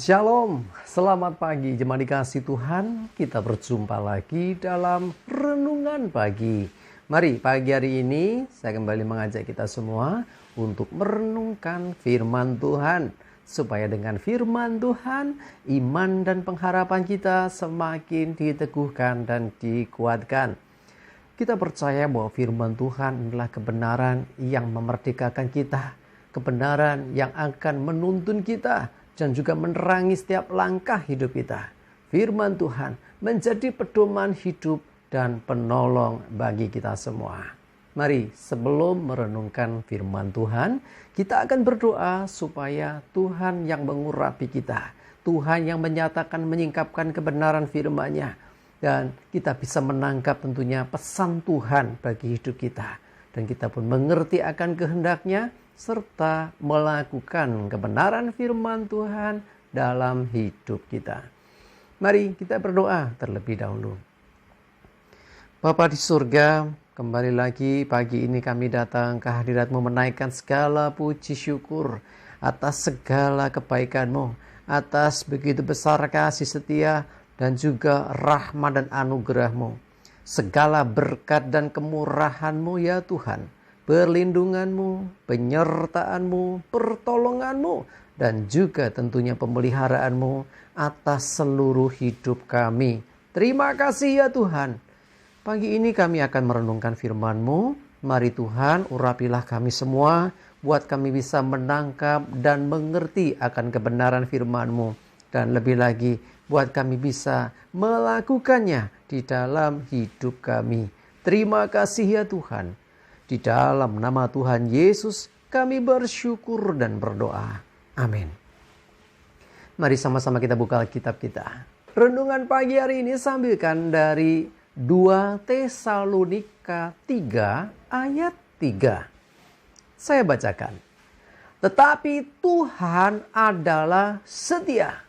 Shalom, selamat pagi jemaat dikasih Tuhan. Kita berjumpa lagi dalam renungan pagi. Mari pagi hari ini saya kembali mengajak kita semua untuk merenungkan firman Tuhan. Supaya dengan firman Tuhan, iman dan pengharapan kita semakin diteguhkan dan dikuatkan. Kita percaya bahwa firman Tuhan adalah kebenaran yang memerdekakan kita. Kebenaran yang akan menuntun kita dan juga menerangi setiap langkah hidup kita. Firman Tuhan menjadi pedoman hidup dan penolong bagi kita semua. Mari sebelum merenungkan firman Tuhan, kita akan berdoa supaya Tuhan yang mengurapi kita. Tuhan yang menyatakan, menyingkapkan kebenaran firman-Nya. Dan kita bisa menangkap tentunya pesan Tuhan bagi hidup kita. Dan kita pun mengerti akan kehendak-Nya, serta melakukan kebenaran firman Tuhan dalam hidup kita. Mari kita berdoa terlebih dahulu. Bapa di surga, kembali lagi pagi ini kami datang ke hadirat-Mu menaikkan segala puji syukur atas segala kebaikan-Mu, atas begitu besar kasih setia dan juga rahmat dan anugerah-Mu. Segala berkat dan kemurahan-Mu ya Tuhan, perlindungan-Mu, penyertaan-Mu, pertolongan-Mu, dan juga tentunya pemeliharaanmu atas seluruh hidup kami. Terima kasih ya Tuhan. Pagi ini kami akan merenungkan firman-Mu. Mari Tuhan, urapilah kami semua, buat kami bisa menangkap dan mengerti akan kebenaran firman-Mu. Dan lebih lagi, buat kami bisa melakukannya di dalam hidup kami. Terima kasih ya Tuhan. Di dalam nama Tuhan Yesus kami bersyukur dan berdoa. Amin. Mari sama-sama kita buka Alkitab kita. Renungan pagi hari ini sambilkan dari 2 Tesalonika 3 ayat 3. Saya bacakan. Tetapi Tuhan adalah setia.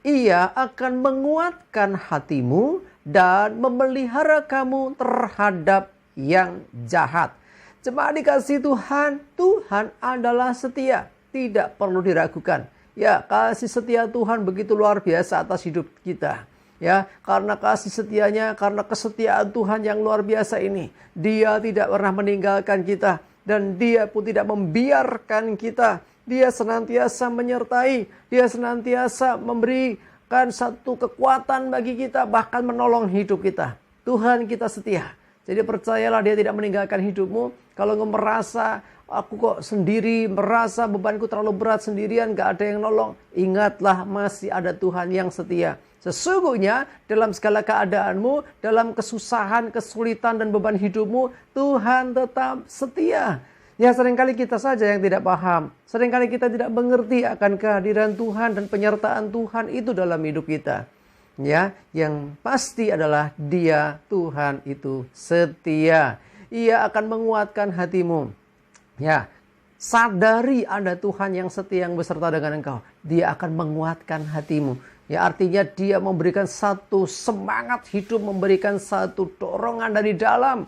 Ia akan menguatkan hatimu dan memelihara kamu terhadap yang jahat. Jemaat dikasih Tuhan, Tuhan adalah setia. Tidak perlu diragukan. Ya, kasih setia Tuhan begitu luar biasa atas hidup kita. Ya, karena kasih setianya, karena kesetiaan Tuhan yang luar biasa ini. Dia tidak pernah meninggalkan kita. Dan Dia pun tidak membiarkan kita. Dia senantiasa menyertai. Dia senantiasa memberikan satu kekuatan bagi kita. Bahkan menolong hidup kita. Tuhan kita setia. Jadi percayalah Dia tidak meninggalkan hidupmu. Kalau engkau merasa aku kok sendiri, merasa bebanku terlalu berat sendirian, gak ada yang nolong. Ingatlah masih ada Tuhan yang setia. Sesungguhnya dalam segala keadaanmu, dalam kesusahan, kesulitan dan beban hidupmu, Tuhan tetap setia. Ya seringkali kita saja yang tidak paham. Seringkali kita tidak mengerti akan kehadiran Tuhan dan penyertaan Tuhan itu dalam hidup kita. Ya, yang pasti adalah Dia, Tuhan itu setia. Ia akan menguatkan hatimu. Ya, sadari ada Tuhan yang setia yang beserta dengan engkau. Dia akan menguatkan hatimu. Ya, artinya Dia memberikan satu semangat hidup, memberikan satu dorongan dari dalam.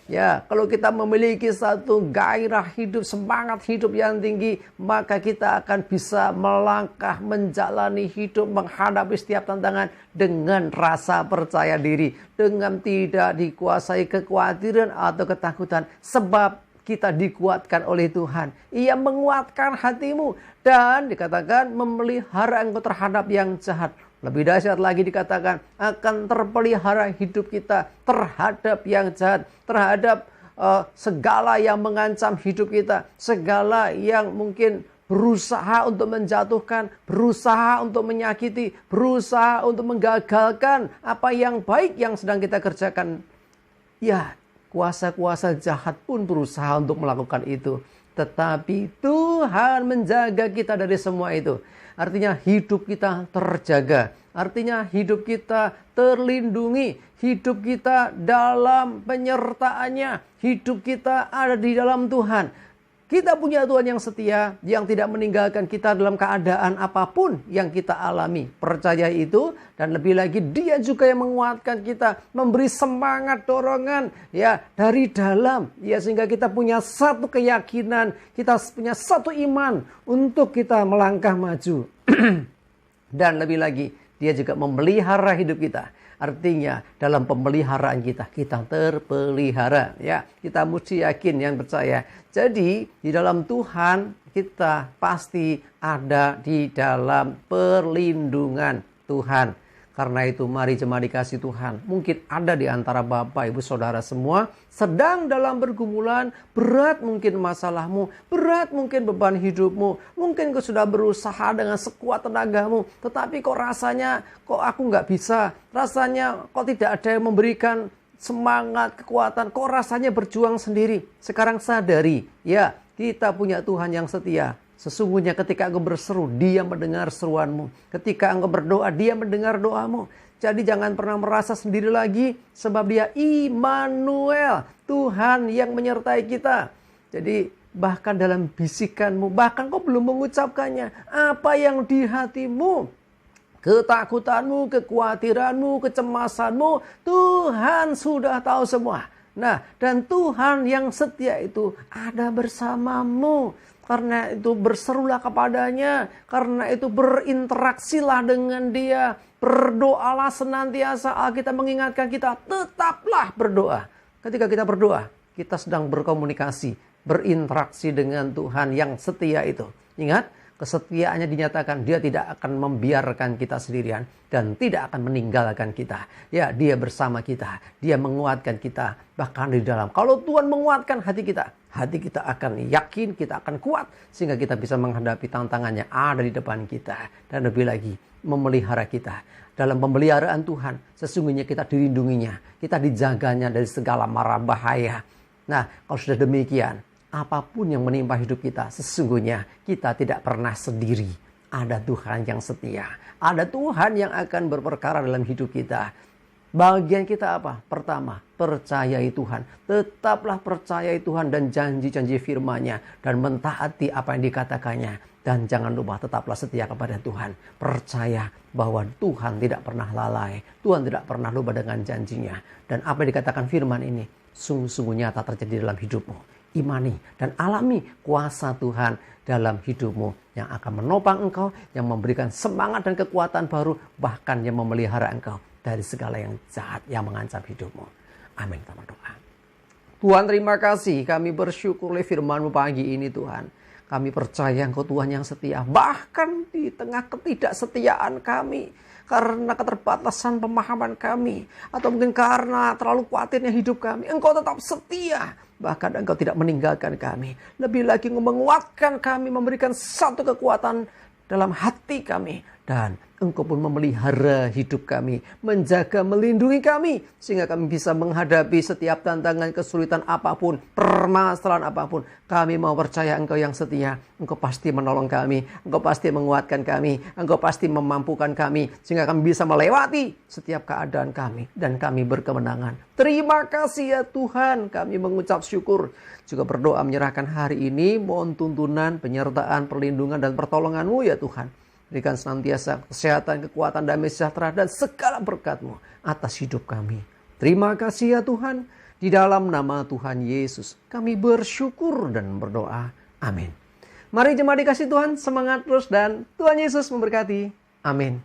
Ya, kalau kita memiliki satu gairah hidup, semangat hidup yang tinggi, maka kita akan bisa melangkah, menjalani hidup, menghadapi setiap tantangan dengan rasa percaya diri, dengan tidak dikuasai kekhawatiran atau ketakutan, sebab kita dikuatkan oleh Tuhan. Ia menguatkan hatimu dan dikatakan memelihara engkau terhadap yang jahat. Lebih dahsyat lagi dikatakan akan terpelihara hidup kita terhadap yang jahat, terhadap segala yang mengancam hidup kita, segala yang mungkin berusaha untuk menjatuhkan, berusaha untuk menyakiti, berusaha untuk menggagalkan apa yang baik yang sedang kita kerjakan. Ya, kuasa-kuasa jahat pun berusaha untuk melakukan itu. Tetapi Tuhan menjaga kita dari semua itu. Artinya hidup kita terjaga. Artinya hidup kita terlindungi. Hidup kita dalam penyertaannya. Hidup kita ada di dalam Tuhan. Kita punya Tuhan yang setia, yang tidak meninggalkan kita dalam keadaan apapun yang kita alami. Percaya itu, dan lebih lagi Dia juga yang menguatkan kita, memberi semangat, dorongan ya dari dalam, ya sehingga kita punya satu keyakinan, kita punya satu iman untuk kita melangkah maju. Dan lebih lagi, dia juga memelihara hidup kita. Artinya dalam pemeliharaan kita terpelihara. Ya, kita mesti yakin yang percaya. Jadi di dalam Tuhan kita pasti ada di dalam perlindungan Tuhan. Karena itu mari jemaat dikasih Tuhan. Mungkin ada di antara Bapak, Ibu, Saudara semua sedang dalam pergumulan. Berat mungkin masalahmu. Berat mungkin beban hidupmu. Mungkin kau sudah berusaha dengan sekuat tenagamu. Tetapi kok rasanya kok aku nggak bisa. Rasanya kok tidak ada yang memberikan semangat, kekuatan. Kok rasanya berjuang sendiri. Sekarang sadari, ya kita punya Tuhan yang setia. Sesungguhnya ketika engkau berseru, dia mendengar seruanmu. Ketika engkau berdoa, dia mendengar doamu. Jadi jangan pernah merasa sendiri lagi. Sebab dia Immanuel, Tuhan yang menyertai kita. Jadi bahkan dalam bisikanmu, bahkan kau belum mengucapkannya. Apa yang di hatimu, ketakutanmu, kekhawatiranmu, kecemasanmu, Tuhan sudah tahu semua. Nah, dan Tuhan yang setia itu ada bersamamu. Karena itu berserulah kepadanya. Karena itu berinteraksilah dengan dia. Berdoalah senantiasa. Alkitab mengingatkan kita, tetaplah berdoa. Ketika kita berdoa, kita sedang berkomunikasi, berinteraksi dengan Tuhan yang setia itu. Ingat, kesetiaannya dinyatakan, dia tidak akan membiarkan kita sendirian dan tidak akan meninggalkan kita. Ya, dia bersama kita, dia menguatkan kita. Bahkan di dalam, kalau Tuhan menguatkan hati kita akan yakin, kita akan kuat. Sehingga kita bisa menghadapi tantangannya ada di depan kita. Dan lebih lagi, memelihara kita. Dalam pemeliharaan Tuhan, sesungguhnya kita dilindunginya. Kita dijaganya dari segala mara bahaya. Nah, kalau sudah demikian, apapun yang menimpa hidup kita, sesungguhnya kita tidak pernah sendiri. Ada Tuhan yang setia. Ada Tuhan yang akan berperkara dalam hidup kita. Bagian kita apa? Pertama, percayai Tuhan. Tetaplah percayai Tuhan dan janji-janji firman-Nya. Dan mentaati apa yang dikatakannya. Dan jangan lupa tetaplah setia kepada Tuhan. Percaya bahwa Tuhan tidak pernah lalai. Tuhan tidak pernah lupa dengan janjinya. Dan apa yang dikatakan firman ini, sungguh-sungguh nyata terjadi dalam hidupmu. Imani dan alami kuasa Tuhan dalam hidupmu yang akan menopang engkau, yang memberikan semangat dan kekuatan baru, bahkan yang memelihara engkau dari segala yang jahat yang mengancam hidupmu. Amin. Kita berdoa. Tuhan, terima kasih, kami bersyukur oleh firman-Mu pagi ini Tuhan. Kami percaya Engkau Tuhan yang setia, bahkan di tengah ketidaksetiaan kami, karena keterbatasan pemahaman kami, atau mungkin karena terlalu khawatirnya hidup kami, Engkau tetap setia. Bahkan Engkau tidak meninggalkan kami. Lebih lagi Engkau menguatkan kami, memberikan satu kekuatan dalam hati kami. Dan Engkau pun memelihara hidup kami, menjaga, melindungi kami, sehingga kami bisa menghadapi setiap tantangan, kesulitan apapun, permasalahan apapun. Kami mau percaya Engkau yang setia. Engkau pasti menolong kami, Engkau pasti menguatkan kami, Engkau pasti memampukan kami, sehingga kami bisa melewati setiap keadaan kami, dan kami berkemenangan. Terima kasih ya Tuhan, kami mengucap syukur. Juga berdoa menyerahkan hari ini, mohon tuntunan, penyertaan, perlindungan, dan pertolongan-Mu ya Tuhan. Berikan senantiasa kesehatan, kekuatan, damai sejahtera, dan segala berkat-Mu atas hidup kami. Terima kasih ya Tuhan. Di dalam nama Tuhan Yesus kami bersyukur dan berdoa. Amin. Mari jemaat dikasih Tuhan, semangat terus dan Tuhan Yesus memberkati. Amin.